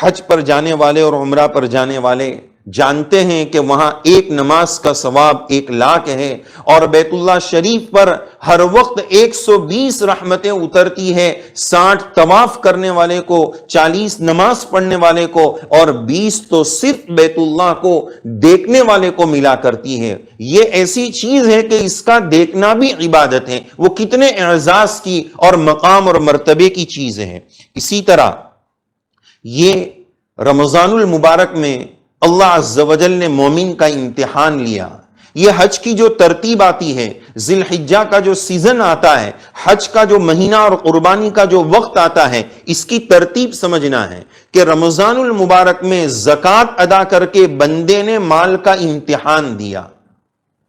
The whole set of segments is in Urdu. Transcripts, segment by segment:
حج پر جانے والے اور عمرہ پر جانے والے جانتے ہیں کہ وہاں ایک نماز کا ثواب 1,00,000 ہے، اور بیت اللہ شریف پر ہر وقت 120 رحمتیں اترتی ہے، 60 طواف کرنے والے کو، 40 نماز پڑھنے والے کو، اور 20 تو صرف بیت اللہ کو دیکھنے والے کو ملا کرتی ہے۔ یہ ایسی چیز ہے کہ اس کا دیکھنا بھی عبادت ہے، وہ کتنے اعزاز کی اور مقام اور مرتبے کی چیز ہے۔ اسی طرح یہ رمضان المبارک میں اللہ عز و جل نے مومن کا امتحان لیا۔ یہ حج کی جو ترتیب آتی ہے، ذی الحجہ کا جو سیزن آتا ہے، حج کا جو مہینہ اور قربانی کا جو وقت آتا ہے، اس کی ترتیب سمجھنا ہے کہ رمضان المبارک میں زکوٰۃ ادا کر کے بندے نے مال کا امتحان دیا،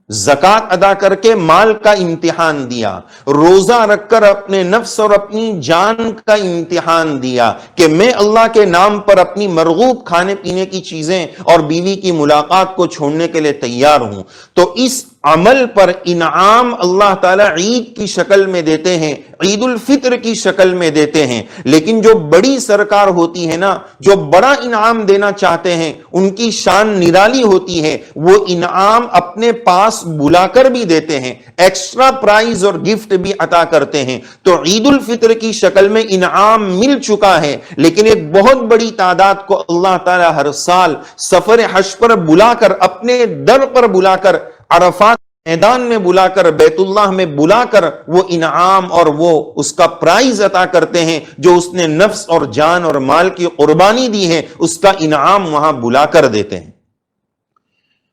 زکوٰۃ ادا کر کے مال کا امتحان دیا، روزہ رکھ کر اپنے نفس اور اپنی جان کا امتحان دیا کہ میں اللہ کے نام پر اپنی مرغوب کھانے پینے کی چیزیں اور بیوی کی ملاقات کو چھوڑنے کے لیے تیار ہوں۔ تو اس عمل پر انعام اللہ تعالیٰ عید کی شکل میں دیتے ہیں، عید الفطر کی شکل میں دیتے ہیں، لیکن جو بڑی سرکار ہوتی ہے نا، جو بڑا انعام دینا چاہتے ہیں، ان کی شان نرالی ہوتی ہے، وہ انعام اپنے پاس بلا کر بھی دیتے ہیں، ایکسٹرا پرائز اور گفٹ بھی عطا کرتے ہیں۔ تو عید الفطر کی شکل میں انعام مل چکا ہے، لیکن ایک بہت بڑی تعداد کو اللہ تعالیٰ ہر سال سفر حج پر بلا کر، اپنے در پر بلا کر، عرفات میدان میں بلا کر، بیت اللہ میں بلا کر وہ انعام اور وہ اس کا پرائز عطا کرتے ہیں جو اس نے نفس اور جان اور مال کی قربانی دی ہے، اس کا انعام وہاں بلا کر دیتے ہیں۔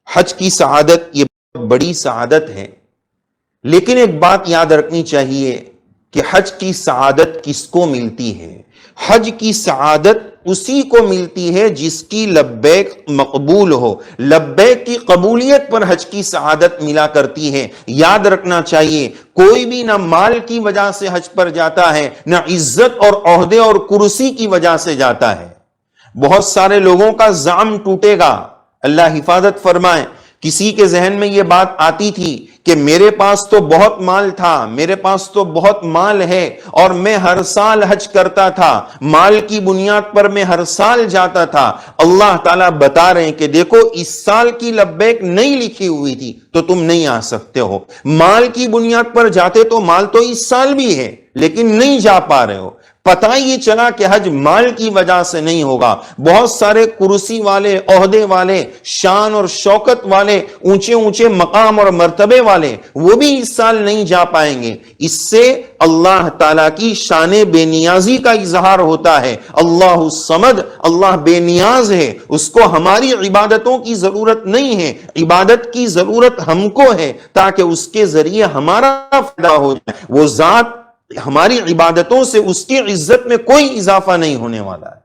حج کی سعادت یہ بہت بڑی سعادت ہے، لیکن ایک بات یاد رکھنی چاہیے کہ حج کی سعادت کس کو ملتی ہے؟ حج کی سعادت اسی کو ملتی ہے جس کی لبیک مقبول ہو۔ لبیک کی قبولیت پر حج کی سعادت ملا کرتی ہے۔ یاد رکھنا چاہیے کوئی بھی نہ مال کی وجہ سے حج پر جاتا ہے، نہ عزت اور عہدے اور کرسی کی وجہ سے جاتا ہے۔ بہت سارے لوگوں کا زعم ٹوٹے گا، اللہ حفاظت فرمائے۔ کسی کے ذہن میں یہ بات آتی تھی کہ میرے پاس تو بہت مال تھا، میرے پاس تو بہت مال ہے اور میں ہر سال حج کرتا تھا، مال کی بنیاد پر میں ہر سال جاتا تھا۔ اللہ تعالیٰ بتا رہے ہیں کہ دیکھو اس سال کی لبیک نہیں لکھی ہوئی تھی تو تم نہیں آ سکتے ہو۔ مال کی بنیاد پر جاتے تو مال تو اس سال بھی ہے لیکن نہیں جا پا رہے ہو۔ پتہ یہ چلا کہ حج مال کی وجہ سے نہیں ہوگا۔ بہت سارے کرسی والے، عہدے والے، شان اور شوکت والے، اونچے اونچے مقام اور مرتبے والے، وہ بھی اس سال نہیں جا پائیں گے۔ اس سے اللہ تعالیٰ کی شان بے نیازی کا اظہار ہوتا ہے۔ اللہ الصمد، اللہ بے نیاز ہے، اس کو ہماری عبادتوں کی ضرورت نہیں ہے، عبادت کی ضرورت ہم کو ہے تاکہ اس کے ذریعے ہمارا فائدہ ہو جائے۔ وہ ذات ہماری عبادتوں سے اس کی عزت میں کوئی اضافہ نہیں ہونے والا ہے۔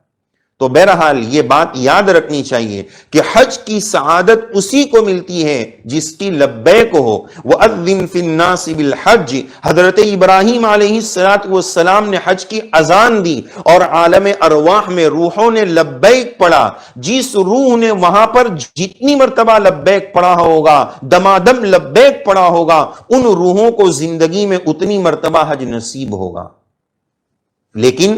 تو بہرحال یہ بات یاد رکھنی چاہیے کہ حج کی سعادت اسی کو ملتی ہے جس کی لبیک ہو۔ وَأَذِّن فِي النَّاسِ بِالْحَجِّ، حضرت ابراہیم علیہ السلام نے حج کی اذان دی اور عالم ارواح میں روحوں نے لبیک پڑھا۔ جس روح نے وہاں پر جتنی مرتبہ لبیک پڑھا ہوگا، دمادم لبیک پڑھا ہوگا، ان روحوں کو زندگی میں اتنی مرتبہ حج نصیب ہوگا۔ لیکن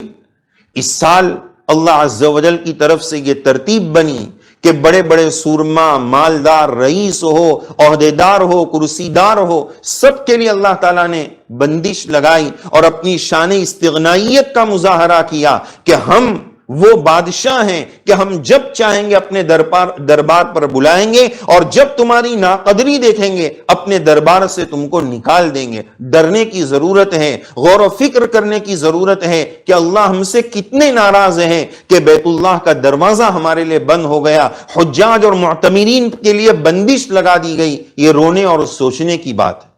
اس سال اللہ عز و جل کی طرف سے یہ ترتیب بنی کہ بڑے بڑے سورما، مالدار، رئیس ہو، عہدیدار ہو، کرسی دار ہو، سب کے لیے اللہ تعالیٰ نے بندش لگائی اور اپنی شان استغنائیت کا مظاہرہ کیا کہ ہم وہ بادشاہ ہیں کہ ہم جب چاہیں گے اپنے دربار پر بلائیں گے اور جب تمہاری ناقدری دیکھیں گے اپنے دربار سے تم کو نکال دیں گے۔ ڈرنے کی ضرورت ہے، غور و فکر کرنے کی ضرورت ہے کہ اللہ ہم سے کتنے ناراض ہیں کہ بیت اللہ کا دروازہ ہمارے لیے بند ہو گیا، حجاج اور معتمرین کے لیے بندش لگا دی گئی۔ یہ رونے اور سوچنے کی بات ہے۔